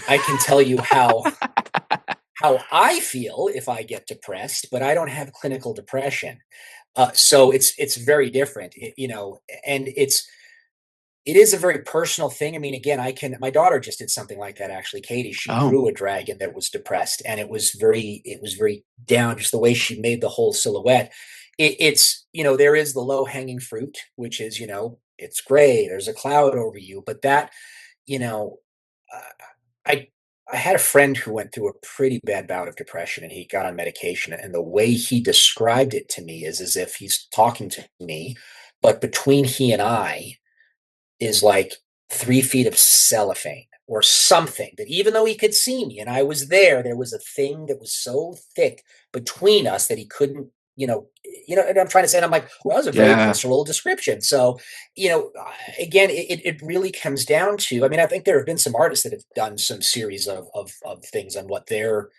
I can tell you how I feel if I get depressed, but I don't have clinical depression. So it's very different, and it is a very personal thing. I mean, again, my daughter just did something like that, actually, Katie. She Oh, drew a dragon that was depressed, and it was very down, just the way she made the whole silhouette. There is the low hanging fruit, which is, it's gray, there's a cloud over you, but that, you know, uh, I I had a friend who went through a pretty bad bout of depression and he got on medication, and the way he described it to me is as if he's talking to me, but between he and I is like 3 feet of cellophane or something, that even though he could see me and I was there was a thing that was so thick between us that he couldn't, and I'm trying to say, and I'm like, well, that was a very yeah. visceral description. So, again, it really comes down to, I mean, I think there have been some artists that have done some series of things on what their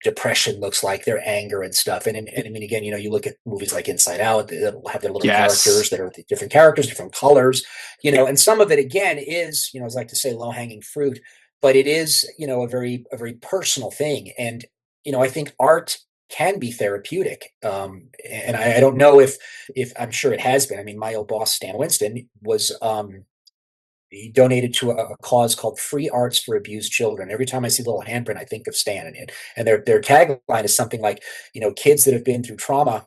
depression looks like, their anger and stuff. And I mean, again, you look at movies like Inside Out, that'll have their little characters Yes. that are different characters, different colors, and some of it again is, as I like to say, low hanging fruit, but it is, a very personal thing. And, I think art can be therapeutic. And I don't know if I'm sure it has been. I mean, my old boss, Stan Winston, was, he donated to a cause called Free Arts for Abused Children. Every time I see a little handprint, I think of Stan in it. And their tagline is something like, kids that have been through trauma,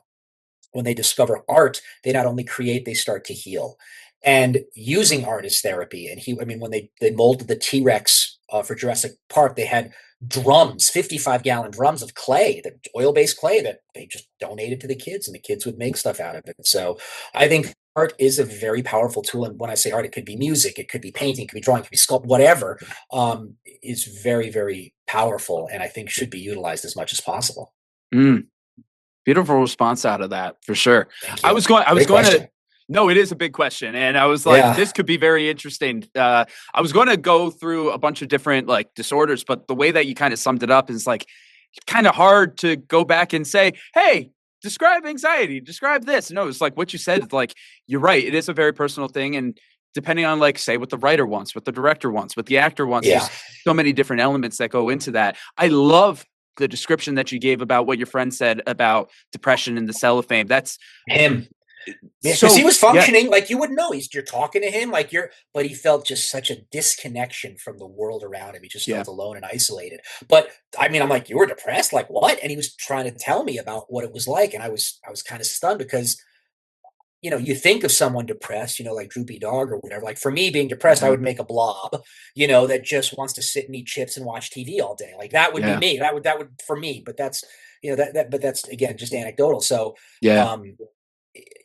when they discover art, they not only create, they start to heal. And using art as therapy. And I mean, when they molded the T Rex for Jurassic Park, they had drums, 55-gallon drums of clay, that oil-based clay that they just donated to the kids, and the kids would make stuff out of it. So I think art is a very powerful tool. And when I say art, it could be music, it could be painting, it could be drawing, it could be sculpt, whatever, is very, very powerful, and I think should be utilized as much as possible. Mm. Beautiful response out of that for sure. Thank I you. was going, I was Great going to, question. no, it is a big question. And I was like, Yeah. this could be very interesting. I was going to go through a bunch of different like disorders, but the way that you kind of summed it up is like kind of hard to go back and say, hey, describe anxiety, describe this. No, it's like what you said. It's like, you're right. It is a very personal thing. And depending on like, say what the writer wants, what the director wants, what the actor wants, Yeah. there's so many different elements that go into that. I love the description that you gave about what your friend said about depression and the cellophane. That's Him. Yeah, because he so, was yeah, functioning like you would know. You're talking to him like but he felt just such a disconnection from the world around him. He just yeah, felt alone and isolated. But I mean, I'm like, you were depressed? Like what? And he was trying to tell me about what it was like, and I was kind of stunned because you think of someone depressed, like droopy dog or whatever. Like for me, being depressed, I yeah, would make a blob, that just wants to sit and eat chips and watch TV all day. Like that would be yeah, me. That would for me. But that's but that's again just anecdotal. So yeah, um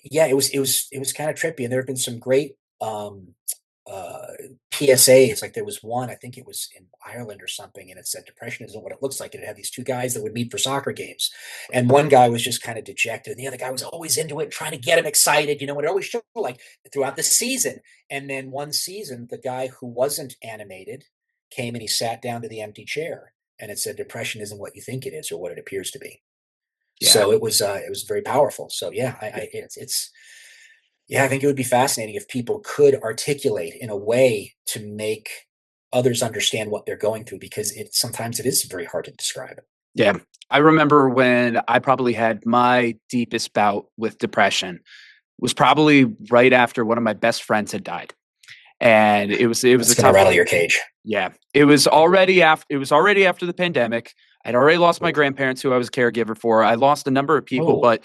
yeah, it was kind of trippy, and there have been some great um, uh, PSAs. Like there was one, I think it was in Ireland or something, and it said depression isn't what it looks like. And it had these two guys that would meet for soccer games, and one guy was just kind of dejected, and the other guy was always into it, and trying to get him excited. And it always showed like throughout the season. And then one season, the guy who wasn't animated came and he sat down to the empty chair, and it said depression isn't what you think it is or what it appears to be. yeah. So it was very powerful. So yeah, I it's Yeah, I think it would be fascinating if people could articulate in a way to make others understand what they're going through, because sometimes it is very hard to describe. Yeah. I remember when I probably had my deepest bout with depression was probably right after one of my best friends had died. And it was That's a going to tough. rattle your cage. Yeah. It was already after the pandemic. I'd already lost my grandparents who I was a caregiver for. I lost a number of people, Oh, but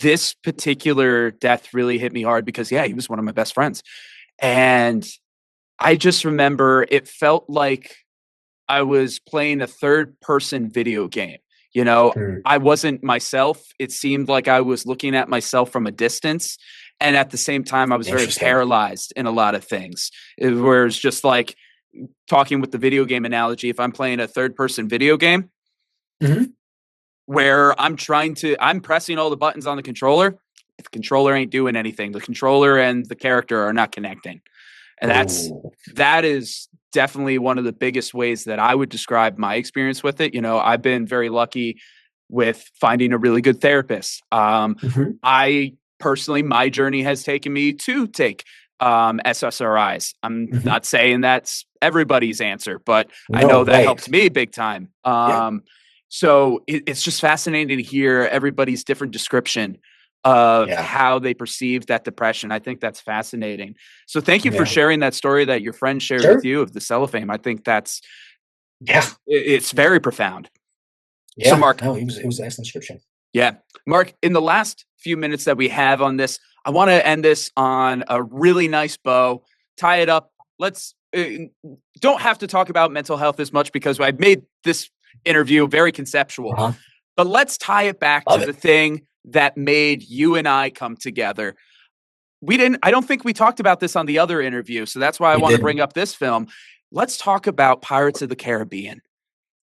this particular death really hit me hard because yeah, he was one of my best friends. And I just remember it felt like I was playing a third person video game. You know, hmm, I wasn't myself. It seemed like I was looking at myself from a distance. And at the same time, I was very interesting. paralyzed in a lot of things. Where it's just like talking with the video game analogy, if I'm playing a third person video game Hmm. where I'm pressing all the buttons on the controller, the controller ain't doing anything. The controller and the character are not connecting. And Oh, that is definitely one of the biggest ways that I would describe my experience with it. You know, I've been very lucky with finding a really good therapist. hmm, I personally, my journey has taken me to take SSRIs. I'm hmm. not saying that's everybody's answer, but I know No, that right. helped me big time. Yeah, So it's just fascinating to hear everybody's different description of yeah, how they perceive that depression. I think that's fascinating. So thank you for yeah. sharing that story that your friend shared with Sure. you of the cellophane. I think Yeah, it's very profound. So yeah. Mark, No, it was an excellent description. yeah. Mark, in the last few minutes that we have on this, I want to end this on a really nice bow, tie it up. Let's don't have to talk about mental health as much because I've made this interview very conceptual, Uh-huh. but let's tie it back to Love the it. thing that made you and I come together. I don't think we talked about this on the other interview. So that's why I We want to didn't. bring up this film. Let's talk about Pirates of the Caribbean.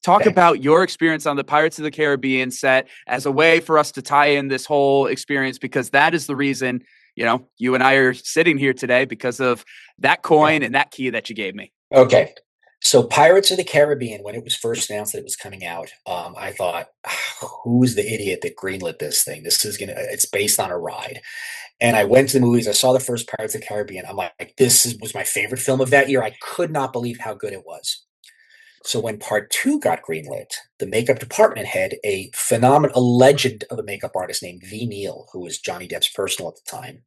Talk Okay. about your experience on the Pirates of the Caribbean set as a way for us to tie in this whole experience, because that is the reason, you and I are sitting here today because of that Yeah. coin and that key that you gave me. Okay. So Pirates of the Caribbean, when it was first announced that it was coming out, I thought, who's the idiot that greenlit this thing? It's based on a ride. And I went to the movies. I saw the first Pirates of the Caribbean. I'm like, was my favorite film of that year. I could not believe how good it was. So when part two got greenlit, the makeup department had a legend of a makeup artist named Viniello, who was Johnny Depp's personal at the time,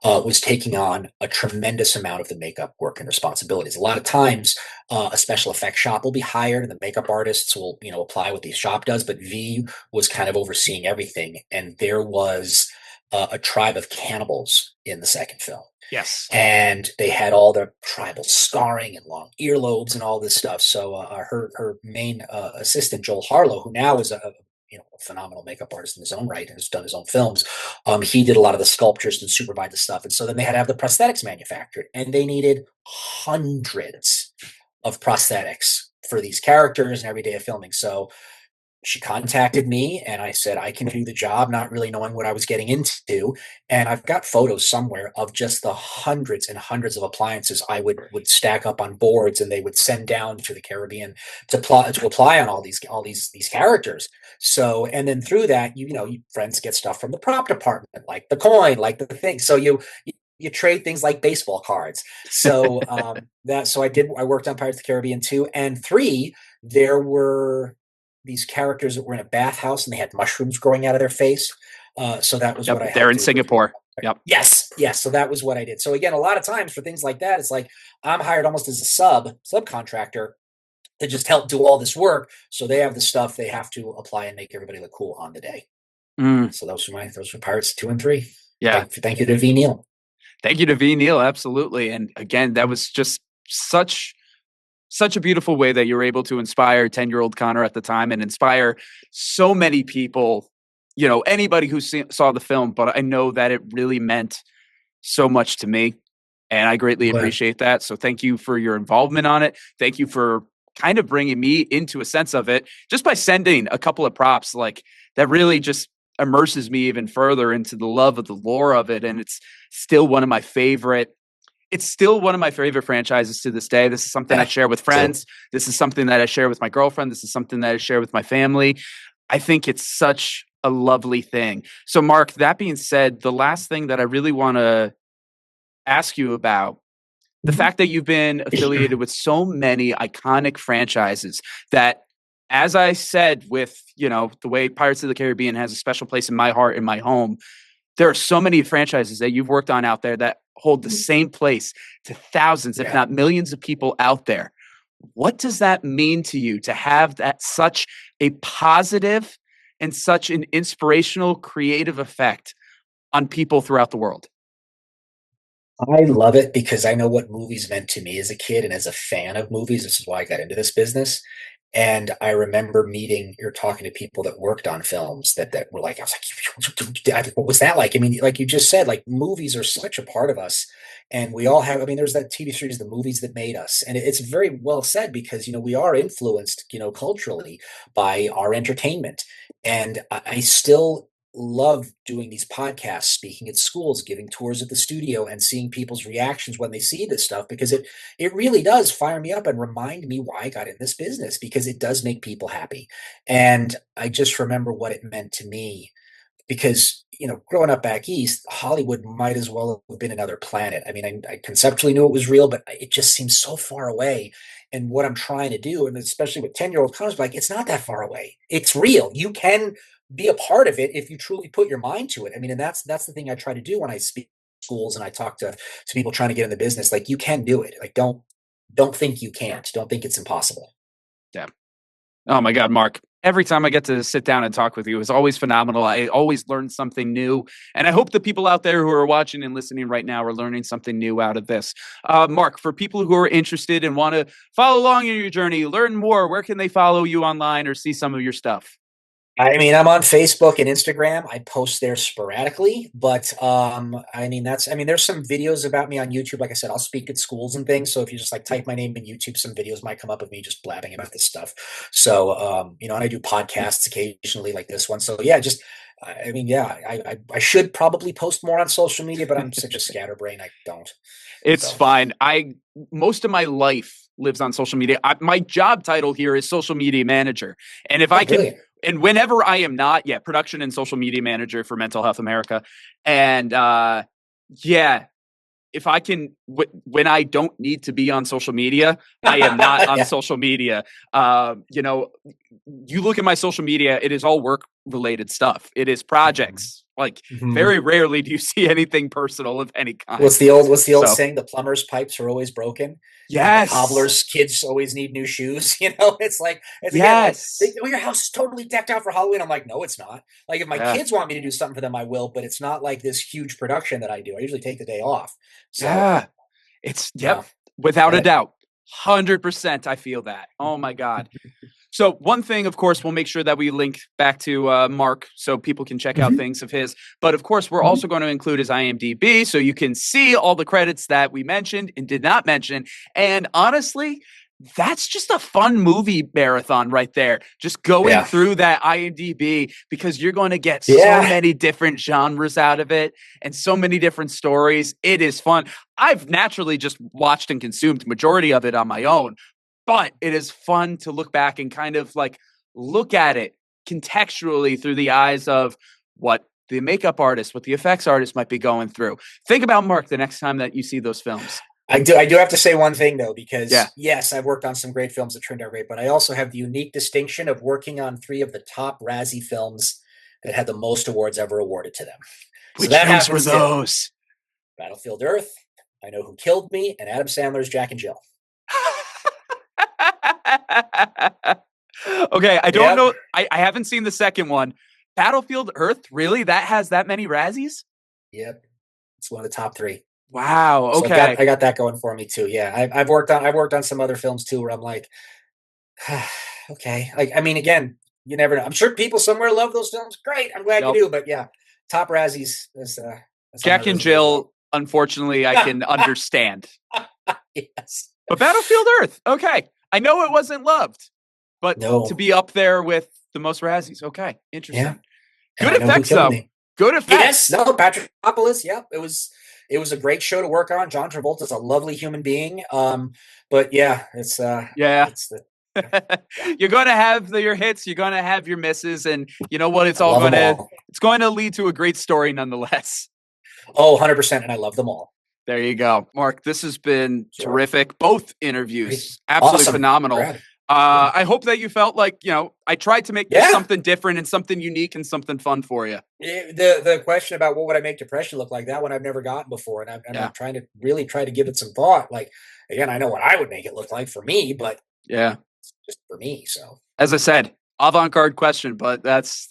was taking on a tremendous amount of the makeup work and responsibilities. A lot of times, a special effects shop will be hired, and the makeup artists will, apply what the shop does. But V was kind of overseeing everything, and there was a tribe of cannibals in the second film, Yes. and they had all their tribal scarring and long earlobes and all this stuff. So her main assistant, Joel Harlow, who now is a phenomenal makeup artist in his own right and has done his own films, he did a lot of the sculptures and supervised the stuff. And so then they had to have the prosthetics manufactured, and they needed hundreds of prosthetics for these characters and every day of filming. So she contacted me, and I said I can do the job, not really knowing what I was getting into. And I've got photos somewhere of just the hundreds and hundreds of appliances I would stack up on boards, and they would send down to the Caribbean to apply on all these characters. So, and then through that, you friends get stuff from the prop department, like the coin, like the thing. So you trade things like baseball cards. So I worked on Pirates of the Caribbean 2 and 3. There were these characters that were in a bathhouse and they had mushrooms growing out of their face. So that was what I Yep. They're helped in do with the Singapore. Yep. Yes, yes. So that was what I did. So again, a lot of times for things like that, it's like I'm hired almost as a subcontractor to just help do all this work. So they have the stuff they have to apply and make everybody look cool on the day. Mm, So those were Pirates 2 and 3. yeah. Thank you to V Neil. Thank you to V. Neil. Absolutely. And again, that was just such a beautiful way that you were able to inspire 10-year-old Connor at the time and inspire so many people, anybody who saw the film. But I know that it really meant so much to me, and I greatly Glad. appreciate that. So thank you for your involvement on it. Thank you for kind of bringing me into a sense of it just by sending a couple of props. Like, that really just immerses me even further into the love of the lore of it. And still one of my favorite it's still one of my favorite franchises to this day. This is something I Yeah. share with So friends. This is something that I share with my girlfriend. This is something that I share with my family. I think it's such a lovely thing. So, Mark, that being said, the last thing that I really want to ask you about the Mhm. fact that you've been affiliated with so many iconic franchises that, as I said, with the way Pirates of the Caribbean has a special place in my heart, in my home, there are so many franchises that you've worked on out there that hold the same place to thousands, if Yeah. not millions of people out there. What does that mean to you to have that such a positive and such an inspirational, creative effect on people throughout the world? I love it because I know what movies meant to me as a kid and as a fan of movies. This is why I got into this business. And I remember meeting or talking to people that worked on films that were like, I was like, what was that like? I mean, like you just said, like movies are such a part of us. And we all have, I mean, there's that TV series, The Movies That Made Us. And it's very well said because, we are influenced, culturally by our entertainment. And I still love doing these podcasts, speaking at schools, giving tours of the studio, and seeing people's reactions when they see this stuff because it really does fire me up and remind me why I got in this business because it does make people happy. And I just remember what it meant to me because growing up back east, Hollywood might as well have been another planet. I mean, I conceptually knew it was real, but it just seems so far away. And what I'm trying to do, and especially with 10-year-old comes, like it's not that far away. It's real. You can be a part of it if you truly put your mind to it. I mean, and that's the thing I try to do when I speak to schools and I talk to people trying to get in the business. Like you can do it. Like don't think you can't. Don't think it's impossible. Yeah. Oh my God, Mark. Every time I get to sit down and talk with you, it's always phenomenal. I always learn something new. And I hope the people out there who are watching and listening right now are learning something new out of this. Mark, for people who are interested and want to follow along in your journey, learn more, where can they follow you online or see some of your stuff? I mean, I'm on Facebook and Instagram. I post there sporadically, but I mean, there's some videos about me on YouTube. Like I said, I'll speak at schools and things. So if you just like type my name in YouTube, some videos might come up of me just blabbing about this stuff. So and I do podcasts occasionally like this one. So yeah, just I mean, yeah, I should probably post more on social media, but I'm such a scatterbrain, I don't. It's So fine. Most of my life lives on social media. My job title here is social media manager. And if I can, brilliant. and whenever I am not, yeah, production and social media manager for Mental Health America. And yeah, if I can, when I don't need to be on social media, I am not on Yeah. social media. You look at my social media, it is all work related stuff. It is projects. Like Mhm. very rarely do you see anything personal of any kind. What's the old So saying? The plumber's pipes are always broken, and the yes, cobbler's kids always need new shoes. It's again like yes, your house is totally decked out for Halloween. I'm like, no, it's not. Like if my yeah, kids want me to do something for them, I will, but it's not like this huge production that I do. I usually take the day off. So yeah. It's yeah, yep, without a get doubt, 100%. I feel that. Oh my god. So one thing, of course, we'll make sure that we link back to Mark so people can check out it. things of his. But of course, we're also going to include his IMDb so you can see all the credits that we mentioned and did not mention. And honestly, that's just a fun movie marathon right there. Just going Yeah, through that IMDb because you're going to get so yeah. many different genres out of it and so many different stories. It is fun. I've naturally just watched and consumed majority of it on my own, but it is fun to look back and kind of like look at it contextually through the eyes of what the makeup artist, what the effects artist might be going through. Think about Mark the next time that you see those films. I do have to say one thing though, Yeah. because yes, I've worked on some great films that turned out great, but I also have the unique distinction of working on three of the top Razzie films that had the most awards ever awarded to them. So Which that films were happens too. those? Battlefield Earth, I Know Who Killed Me, and Adam Sandler's Jack and Jill. Okay, I don't Yep. know. I haven't seen the second one. Battlefield Earth, really? That has that many Razzies? Yep. It's one of the top three. Wow. So I've got Okay. I got that going for me too. Yeah. I've worked on some other films too where I'm like, okay. Like I mean, again, you never know. I'm sure people somewhere love those films. Great. I'm glad you Nope. do. But yeah, top Razzies is that's on my Jack and resume as well. Jill, unfortunately, I can understand. Yes. But Battlefield Earth, okay. I know it wasn't loved, but to No. be up there with the most Razzies, okay, Yeah. interesting. And Good I Know Who effects, Killed though. Me. Good Yes. effects. No, Patrick Papadopoulos. Yep. It was a great show to work on. John Travolta's a lovely human being. But yeah, Yeah. it's the You're going to have your hits, you're going to have your misses, and you know what? It's I all love going them to all. it's going to lead to a great story nonetheless. Oh, 100%, and I love them all. There you go. Mark, this has been Sure. terrific. Both Great. interviews, absolutely Awesome. phenomenal. Brad. Yeah. I hope that you felt like, I tried to make this Yeah. something different and something unique and something fun for you. The question about what would I make depression look like, that one I've never gotten before, and I'm Yeah. trying to really try to give it some thought. Like, again, I know what I would make it look like for me, but Yeah. just for me. So, As I said, avant-garde question, but that's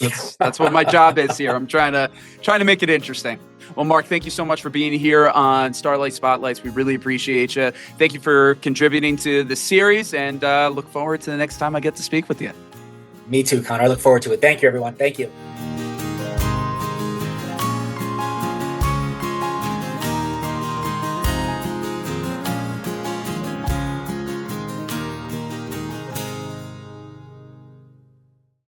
what my job is here. I'm trying to make it interesting. Well, Mark, thank you so much for being here on Starlight Spotlights. We really appreciate you. Thank you for contributing to the series, and look forward to the next time I get to speak with you. Me too, Connor. I look forward to it. Thank you, everyone. Thank you.